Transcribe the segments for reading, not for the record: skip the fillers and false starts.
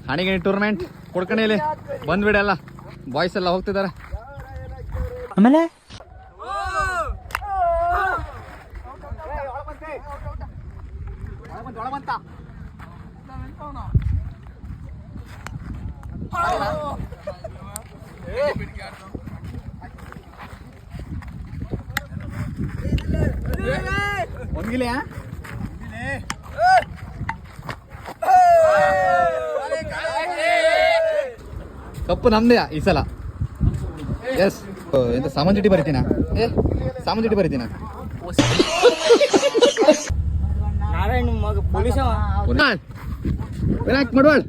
ಹಣಿಗೆ tournament ಕೊಡ್ಕಣಿಲಿ ಬಂದ್ಬಿಡಿ ಎಲ್ಲ boys ಎಲ್ಲ ಹೋಗ್ತಿದ್ದಾರೆ. ಆಮೇಲೆ ಒಂದಿಲ್ಲ ಕಪ್ಪು ನಮ್ದೇ ಈ ಸಲ. ಎಸ್ ಎಂತ ಸಾಮಾನ್ ಚೀಟಿ ಬರೀತೀನ ಸಾಮಾನ್ ಚೀಟಿ ಬರೀತೀನ ನಾರಾಯಣ ಮಗ ಪೊಲೀಸ್ ವಿನಾಯಕ್ ಮಡ್ವಾಳ್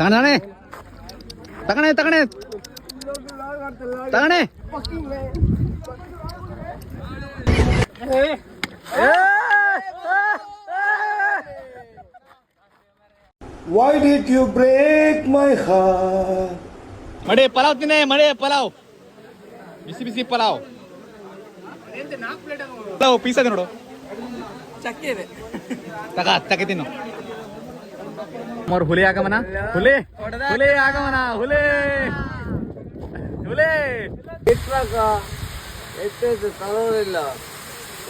ತಗಣೆ ತಗಣೆ ತಗಣೆ ತಗಣೆ Why did you break my heart? ಮಡೆ ಪಲಾವ್ ತಿನ್ನೆ ಮಡೆ ಪಲಾವ್ ಬಿಸಿ ಬಿಸಿ ಪಲಾವ್ ಪಲಾವ್ ಪೀಸ್ ಅದೇ ನೋಡು ಚಕ್ಕೆ ಇದೆ ಚಕ್ಕೆ ತಿನ್ನು. ಹುಲಿ ಆಗಮನ ಹುಲಿ ಹುಲಿ ಆಗಮನ ಹುಲಿ ಹುಲಿ ಇಟ್ಟಾಗ ಎತ್ತದು ತರೋದಿಲ್ಲ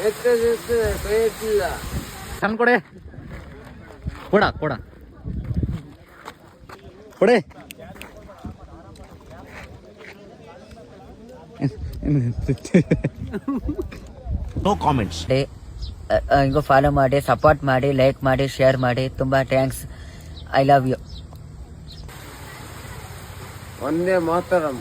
ಎತ್ತದು ಕೈ ಎತ್ತಿಲ್ಲ. ಸಣ್ಣ ಕೊಡೆ ಕೊಡ ಕೊಡ ಕೊಡೆ No comments. ಹಿಂಗೋ ಫಾಲೋ ಮಾಡಿ ಸಪೋರ್ಟ್ ಮಾಡಿ ಲೈಕ್ ಮಾಡಿ ಶೇರ್ ಮಾಡಿ. ತುಂಬಾ ಥ್ಯಾಂಕ್ಸ್. I love you. ಒಂದೇ ಮಾತರಂ.